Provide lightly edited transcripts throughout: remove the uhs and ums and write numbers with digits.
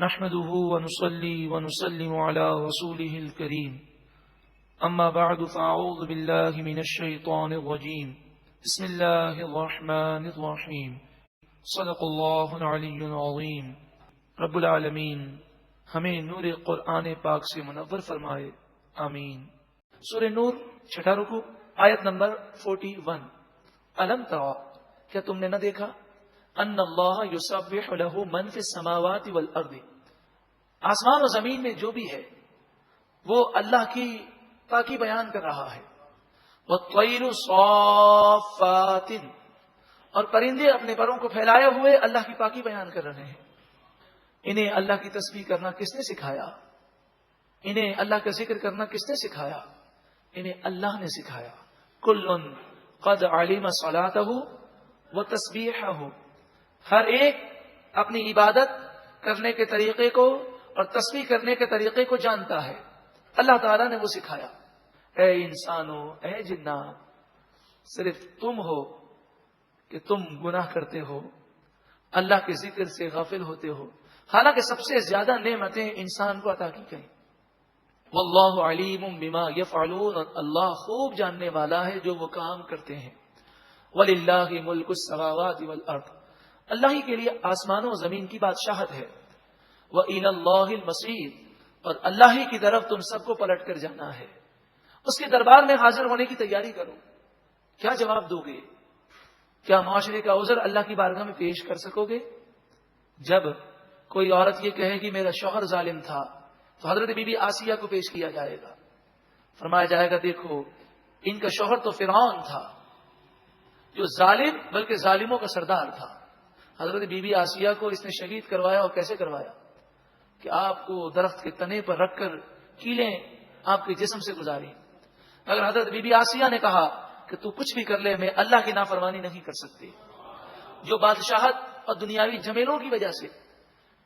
نحمده ونصلي ونسلم على رسوله الكريم أما بعد فأعوذ بالله من الشيطان الرجيم بسم الله الرحمن الرحيم صدق الله العلي العظيم رب العالمین ہمیں نور قرآن پاک سے منور فرمائے، آمین۔ سورہ نور چھٹا رکوع آیت نمبر 41۔ الم ترى، کیا تم نے نہ دیکھا، ان اللہ یسبح له من فی السماوات والارض، آسمان و زمین میں جو بھی ہے وہ اللہ کی پاکی بیان کر رہا ہے، والطیر صافات، اور پرندے اپنے پروں کو پھیلائے ہوئے اللہ کی پاکی بیان کر رہے ہیں۔ انہیں اللہ کی تسبیح کرنا کس نے سکھایا؟ انہیں اللہ کا ذکر کرنا کس نے سکھایا؟ انہیں اللہ نے سکھایا۔ کل قد علم صلاته وتسبیحه، ہر ایک اپنی عبادت کرنے کے طریقے کو اور تسبیح کرنے کے طریقے کو جانتا ہے، اللہ تعالیٰ نے وہ سکھایا۔ اے انسانوں، اے جنات، صرف تم ہو کہ تم گناہ کرتے ہو، اللہ کے ذکر سے غافل ہوتے ہو، حالانکہ سب سے زیادہ نعمتیں انسان کو عطا کی گئیں۔ واللہ علیم بما یفعلون، اللہ خوب جاننے والا ہے جو وہ کام کرتے ہیں۔ وللہ ملک السماوات والارض، اللہ ہی کے لیے آسمانوں و زمین کی بادشاہت ہے۔ وإلی اللہ المصیر، اور اللہ ہی کی طرف تم سب کو پلٹ کر جانا ہے۔ اس کے دربار میں حاضر ہونے کی تیاری کرو۔ کیا جواب دو گے؟ کیا معاشرے کا عذر اللہ کی بارگاہ میں پیش کر سکو گے؟ جب کوئی عورت یہ کہے کہ میرا شوہر ظالم تھا تو حضرت بی بی آسیہ کو پیش کیا جائے گا، فرمایا جائے گا دیکھو ان کا شوہر تو فرعون تھا جو ظالم بلکہ ظالموں کا سردار تھا۔ حضرت بی بی آسیہ کو اس نے شہید کروایا، اور کیسے کروایا کہ آپ کو درخت کے تنے پر رکھ کر کیلیں آپ کے جسم سے گزاری۔ اگر حضرت بی بی آسیہ نے کہا کہ تو کچھ بھی کر لے، میں اللہ کی نافرمانی نہیں کر سکتی، جو بادشاہت اور دنیاوی جھمیلوں کی وجہ سے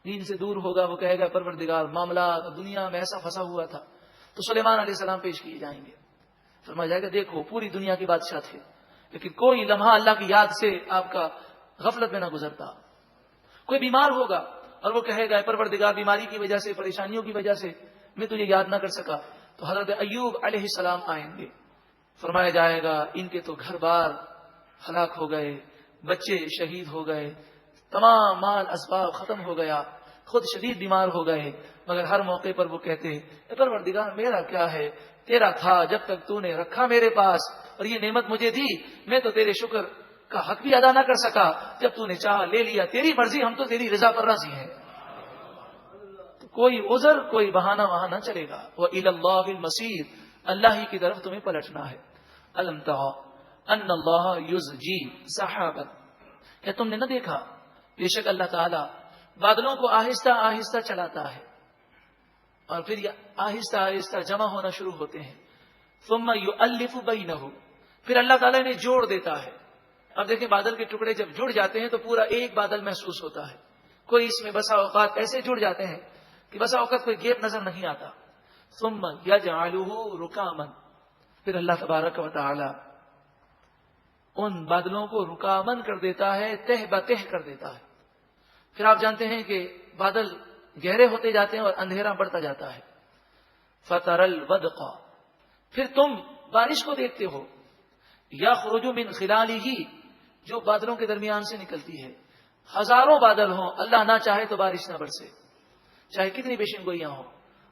دین سے دور ہوگا وہ کہے گا پروردگار معاملات دنیا میں ایسا پھنسا ہوا تھا، تو سلیمان علیہ السلام پیش کیے جائیں گے۔ فرمایا جائے گا دیکھو پوری دنیا کی بادشاہ تھے لیکن کوئی لمحہ اللہ کی یاد سے آپ کا غفلت میں نہ گزرتا۔ کوئی بیمار ہوگا اور وہ کہے گا پروردگار بیماری کی وجہ سے، پریشانیوں کی وجہ سے میں تجھے یاد نہ کر سکا، تو حضرت ایوب علیہ السلام آئیں گے۔ فرمایا جائے گا ان کے تو گھر بار ہلاک ہو گئے، بچے شہید ہو گئے، تمام مال اسباب ختم ہو گیا، خود شدید بیمار ہو گئے، مگر ہر موقع پر وہ کہتے اے پروردگار میرا کیا ہے، تیرا تھا جب تک تو نے رکھا میرے پاس، اور یہ نعمت مجھے دی، میں تو تیرے شکر کا حق بھی ادا نہ کر سکا، جب تو نے چاہا لے لیا، تیری مرضی، ہم تو تیری رضا پر راضی ہیں۔ تو کوئی عذر کوئی بہانہ وہاں نہ چلے گا۔ وإلی اللہ المصیر، اللہ ہی کی طرف تمہیں پلٹنا ہے۔ الم تری ان اللہ یزجی سحابا، کیا تم نے نہ دیکھا بے شک اللہ تعالی بادلوں کو آہستہ آہستہ چلاتا ہے اور پھر یہ آہستہ آہستہ جمع ہونا شروع ہوتے ہیں۔ ثم یؤلف بینہ، پھر اللہ تعالیٰ نے جوڑ دیتا ہے۔ اب دیکھیں بادل کے ٹکڑے جب جڑ جاتے ہیں تو پورا ایک بادل محسوس ہوتا ہے۔ کوئی اس میں بسا اوقات ایسے جڑ جاتے ہیں کہ بسا اوقات کوئی گیپ نظر نہیں آتا۔ ثم یجعلہ رکاما، پھر اللہ تبارک و تعالی ان بادلوں کو رکامن کر دیتا ہے، تہ بتہ کر دیتا ہے۔ پھر آپ جانتے ہیں کہ بادل گہرے ہوتے جاتے ہیں اور اندھیرا بڑھتا جاتا ہے۔ فتر الودق، پھر تم بارش کو دیکھتے ہو، یخرج من خلالہ، جو بادلوں کے درمیان سے نکلتی ہے۔ ہزاروں بادل ہوں، اللہ نہ چاہے تو بارش نہ برسے، چاہے کتنی پیشن گوئیاں ہوں،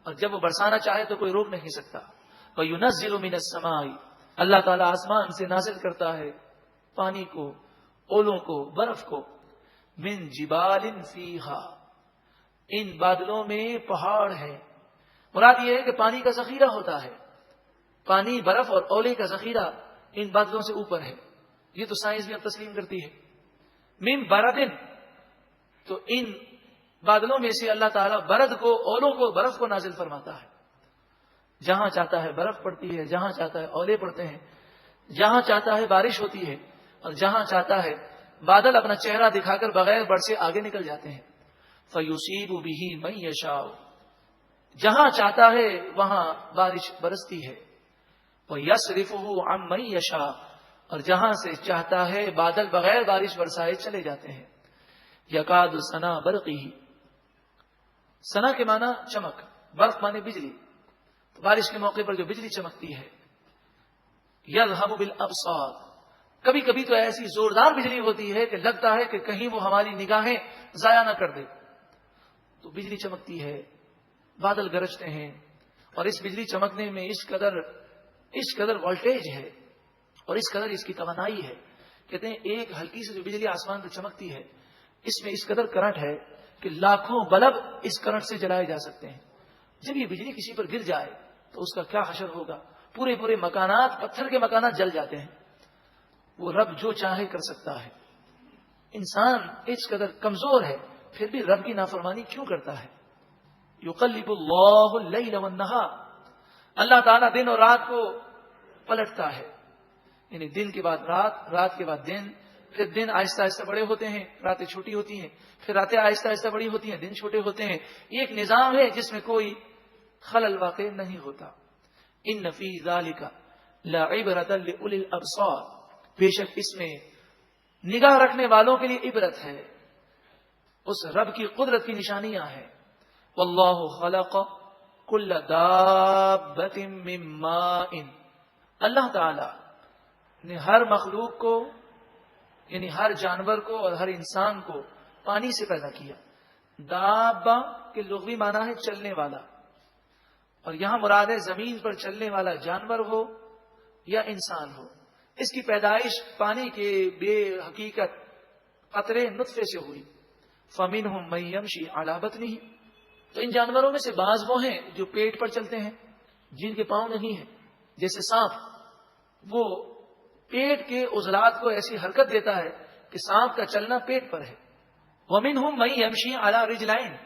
اور جب وہ برسانا چاہے تو کوئی روک نہیں سکتا۔ وَيُنَزِّلُ مِنَ السَّمَاءِ، اللہ تعالیٰ آسمان سے نازل کرتا ہے پانی کو، اولوں کو، برف کو۔ من جبال فیہا، ان بادلوں میں پہاڑ ہے۔ مراد یہ ہے کہ پانی کا ذخیرہ ہوتا ہے، پانی، برف اور اولے کا ذخیرہ ان بادلوں سے اوپر ہے۔ یہ تو سائنس بھی اب تسلیم کرتی ہے۔ من بردن، تو ان بادلوں میں سے اللہ تعالیٰ برد کو، اولوں کو، برف کو نازل فرماتا ہے۔ جہاں چاہتا ہے برف پڑتی ہے، جہاں چاہتا ہے اولے پڑتے ہیں، جہاں چاہتا ہے بارش ہوتی ہے، اور جہاں چاہتا ہے بادل اپنا چہرہ دکھا کر بغیر برسے آگے نکل جاتے ہیں۔ فَيُصِيبُ بِهِ مَن يَشَاءُ، جہاں چاہتا ہے وہاں بارش برستی ہے۔ وَيَصْرِفُهُ عَن مَن يَشَاءُ، اور جہاں سے چاہتا ہے بادل بغیر بارش برسائے چلے جاتے ہیں۔ یکاد سنا برقی، سنا کے معنی چمک، برق معنی بجلی، تو بارش کے موقع پر جو بجلی چمکتی ہے. یذھب بالابصار، کبھی کبھی تو ایسی زوردار بجلی ہوتی ہے کہ لگتا ہے کہ کہیں وہ ہماری نگاہیں ضائع نہ کر دے. تو بجلی چمکتی ہے، بادل گرجتے ہیں، اور اس بجلی چمکنے میں اس قدر وولٹیج ہے اور اس قدر اس کی توانائی ہے. کہتے ہیں ایک ہلکی سی جو بجلی آسمان پہ چمکتی ہے اس میں اس قدر کرنٹ ہے کہ لاکھوں بلب اس کرنٹ سے جلائے جا سکتے ہیں. جب یہ بجلی کسی پر گر جائے تو اس کا کیا حشر ہوگا. پورے مکانات، پتھر کے مکانات جل جاتے ہیں. وہ رب جو چاہے کر سکتا ہے. انسان اس قدر کمزور ہے پھر بھی رب کی نافرمانی کیوں کرتا ہے. یقلب اللہ اللیل والنہار، اللہ تعالیٰ دن اور رات کو پلٹتا ہے. یعنی دن کے بعد رات، رات کے بعد دن، پھر دن آہستہ آہستہ بڑے ہوتے ہیں، راتیں چھوٹی ہوتی ہیں، پھر راتیں آہستہ آہستہ بڑی ہوتی ہیں، دن چھوٹے ہوتے ہیں. یہ ایک نظام ہے جس میں کوئی خلل واقع نہیں ہوتا. ان فی ذالک لعبرۃ لأولی الابصار، بے شک اس میں نگاہ رکھنے والوں کے لیے عبرت ہے، اس رب کی قدرت کی نشانیاں ہیں. واللہ خلق کل دابۃ من ماء، اللہ تعالی نے ہر مخلوق کو یعنی ہر جانور کو اور ہر انسان کو پانی سے پیدا کیا. دابہ کے لغوی معنی ہے چلنے والا، اور یہاں مراد ہے زمین پر چلنے والا جانور ہو یا انسان ہو. اس کی پیدائش پانی کے بے حقیقت قطرے نطفے سے ہوئی. فَمِنْهُمْ مَن يَمْشِي عَلَى بَطْنِهِ، تو ان جانوروں میں سے بعض وہ ہیں جو پیٹ پر چلتے ہیں، جن کے پاؤں نہیں ہیں. جیسے سانپ، وہ پیٹ کے عضلات کو ایسی حرکت دیتا ہے کہ سانپ کا چلنا پیٹ پر ہے. وَمِنْهُمْ مَن يَمْشِي عَلَى رِجْلَيْنِ،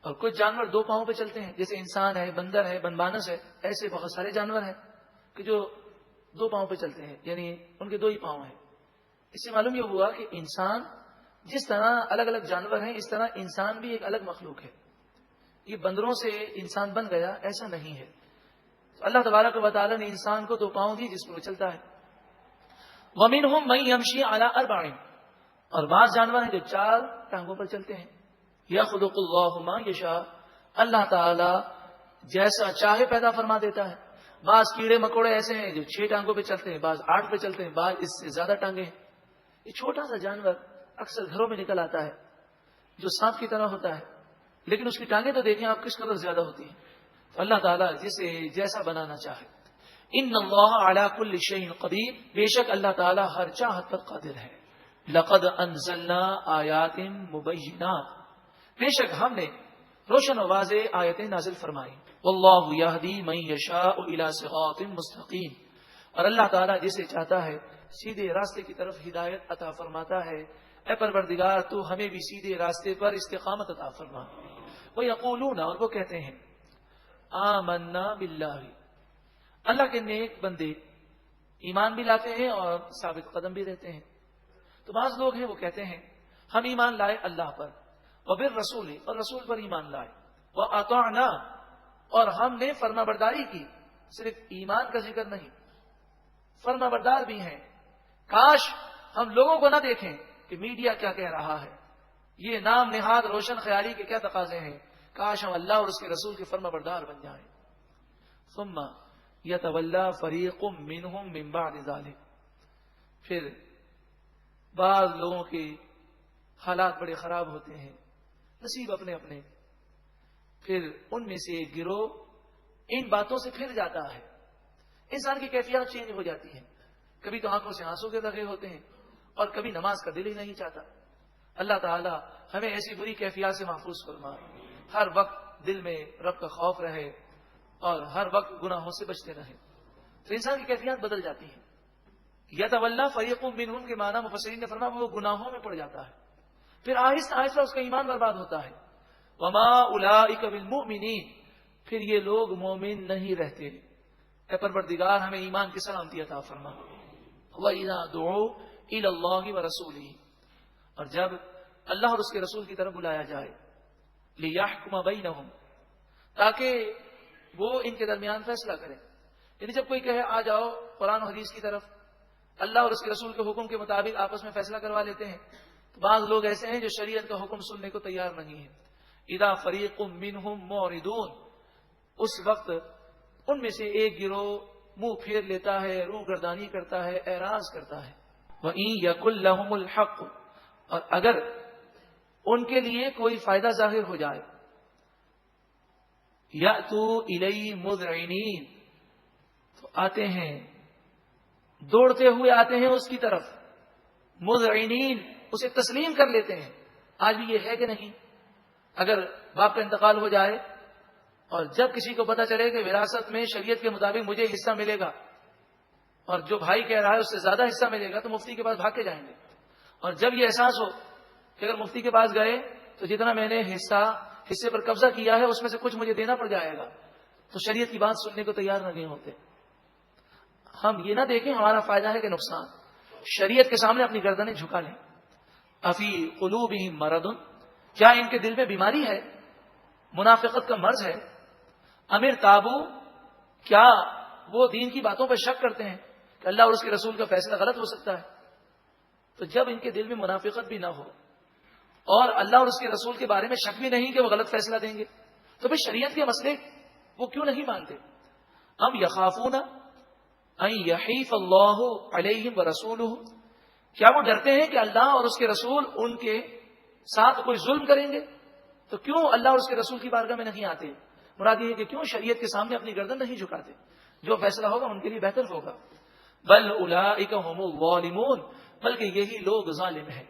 اور کچھ جانور دو پاؤں پہ چلتے ہیں، جیسے انسان ہے، بندر ہے، بنبانس ہے. ایسے بہت سارے جانور ہیں کہ جو دو پاؤں پہ چلتے ہیں، یعنی ان کے دو ہی پاؤں ہیں. اس سے معلوم یہ ہوا کہ انسان جس طرح الگ الگ جانور ہیں اس طرح انسان بھی ایک الگ مخلوق ہے. یہ بندروں سے انسان بن گیا ایسا نہیں ہے. تو اللہ تبارک و تعالی نے انسان کو دو پاؤں دی جس پر وہ چلتا ہے. وَمِنْهُمْ مَن يَمْشِي عَلَى أَرْبَعٍ، اور بعض جانور ہیں جو چار ٹانگوں پر چلتے ہیں. يَخْلُقُ اللَّهُ مَا يَشَاءُ، اللہ تعالی جیسا چاہے پیدا فرما دیتا ہے. بعض کیڑے مکوڑے ایسے ہیں جو 6 ٹانگوں پہ چلتے ہیں، بعض 8 پہ چلتے ہیں، بعض اس سے زیادہ ٹانگیں ہیں. یہ چھوٹا سا جانور اکثر گھروں میں نکل آتا ہے جو سانپ کی طرح ہوتا ہے، لیکن اس کی ٹانگیں تو دیکھیں آپ کس قدر زیادہ ہوتی ہیں. تو اللہ تعالیٰ جسے جیسا بنانا چاہے. ان اللہ علی کل شیء قدیر، بے شک اللہ تعالیٰ ہر چاہت پر قادر ہے. لقد انزلنا آیات مبینات، بے شک ہم نے روشن و واضح آیتیں نازل فرمائی. واللہ یہدی من یشاء الی صراط مستقیم، اور اللہ تعالیٰ جسے چاہتا ہے سیدھے راستے کی طرف ہدایت عطا فرماتا ہے. اے پروردگار تو ہمیں بھی سیدھے راستے پر استقامت عطا فرما. وَيَقُولُونَ، اور وہ کہتے ہیں، آمنا باللہ، اللہ کے نیک بندے ایمان بھی لاتے ہیں اور ثابت قدم بھی رہتے ہیں. تو بعض لوگ ہیں وہ کہتے ہیں ہم ایمان لائے اللہ پر، وبالرسول، اور رسول پر ایمان لائے، وَأَطَعْنَا، اور ہم نے فرما برداری کی. صرف ایمان کا ذکر نہیں، فرما بردار بھی ہیں. کاش ہم لوگوں کو نہ دیکھیں کہ میڈیا کیا کہہ رہا ہے، یہ نام نہاد روشن خیالی کے کیا تقاضے ہیں. کاش ہم اللہ اور اس کے رسول کے فرما بردار بن جائیں. ثم یتولی فریق منہم من بعد ذلک، پھر بعض لوگوں کے حالات بڑے خراب ہوتے ہیں، نصیب اپنے اپنے، پھر ان میں سے ایک گروہ ان باتوں سے پھر جاتا ہے. انسان کی کیفیات چینج ہو جاتی ہیں، کبھی تو آنکھوں سے آنسو کے لگے ہوتے ہیں اور کبھی نماز کا دل ہی نہیں چاہتا. اللہ تعالی ہمیں ایسی بری کیفیات سے محفوظ فرما، ہر وقت دل میں رب کا خوف رہے اور ہر وقت گناہوں سے بچتے رہے. تو انسان کی کیفیات بدل جاتی ہیں. یتولی فریق منہم کے معنی مفسرین نے فرمایا وہ گناہوں میں پڑ جاتا ہے، پھر آہستہ آہستہ اس کا ایمان برباد ہوتا ہے. وما اولئک بالمؤمنین، پھر یہ لوگ مومن نہیں رہتے. اے پروردگار ہمیں ایمان کی سلامتی عطا فرما. وَإِذَا دُعُوا إِلَى اللَّهِ وَرَسُولِهِ، اور جب اللہ اور اس کے رسول کی طرف بلایا جائے، لِيَحْكُمَ بَيْنَهُمْ، تاکہ وہ ان کے درمیان فیصلہ کرے. یعنی جب کوئی کہے آ جاؤ قرآن و حدیث کی طرف، اللہ اور اس کے رسول کے حکم کے مطابق آپس میں فیصلہ کروا لیتے ہیں. تو بعض لوگ ایسے ہیں جو شریعت کا حکم سننے کو تیار نہیں ہیں. اذا فریق منہم موردون، اس وقت ان میں سے ایک گروہ منہ پھیر لیتا ہے، روح گردانی کرتا ہے، اعراض کرتا ہے۔ وَإِن يَكُن لَّهُمُ الْحَقُّ، اور اگر ان کے لیے کوئی فائدہ ظاہر ہو جائے، یأتوا الیہ مذعنین، تو آتے ہیں دوڑتے ہوئے آتے ہیں اس کی طرف، مذعنین، اسے تسلیم کر لیتے ہیں۔ آج بھی یہ ہے کہ نہیں؟ اگر باپ کا انتقال ہو جائے اور جب کسی کو پتا چلے کہ وراثت میں شریعت کے مطابق مجھے حصہ ملے گا اور جو بھائی کہہ رہا ہے اس سے زیادہ حصہ ملے گا، تو مفتی کے پاس بھاگ کے جائیں گے۔ اور جب یہ احساس ہو کہ اگر مفتی کے پاس گئے تو جتنا میں نے حصے پر قبضہ کیا ہے اس میں سے کچھ مجھے دینا پڑ جائے گا، تو شریعت کی بات سننے کو تیار نہیں ہوتے۔ ہم یہ نہ دیکھیں ہمارا فائدہ ہے کہ نقصان، شریعت کے سامنے اپنی گردنیں جھکا لیں۔ افی قلوبہم مرض، کیا ان کے دل میں بیماری ہے، منافقت کا مرض ہے؟ امر تابو، کیا وہ دین کی باتوں پر شک کرتے ہیں کہ اللہ اور اس کے رسول کا فیصلہ غلط ہو سکتا ہے؟ تو جب ان کے دل میں منافقت بھی نہ ہو اور اللہ اور اس کے رسول کے بارے میں شک بھی نہیں کہ وہ غلط فیصلہ دیں گے، تو پھر شریعت کے مسئلے وہ کیوں نہیں مانتے؟ ام یخافون ان یحیف اللہ علیہم ورسولہ، کیا وہ ڈرتے ہیں کہ اللہ اور اس کے رسول ان کے ساتھ کوئی ظلم کریں گے؟ تو کیوں اللہ اور اس کے رسول کی بارگاہ میں نہیں آتے؟ مراد یہ ہے کہ کیوں شریعت کے سامنے اپنی گردن نہیں جھکاتے؟ جو فیصلہ ہوگا ان کے لیے بہتر ہوگا۔ بل اولئک ھم الظالمون، بلکہ یہی لوگ ظالم ہیں۔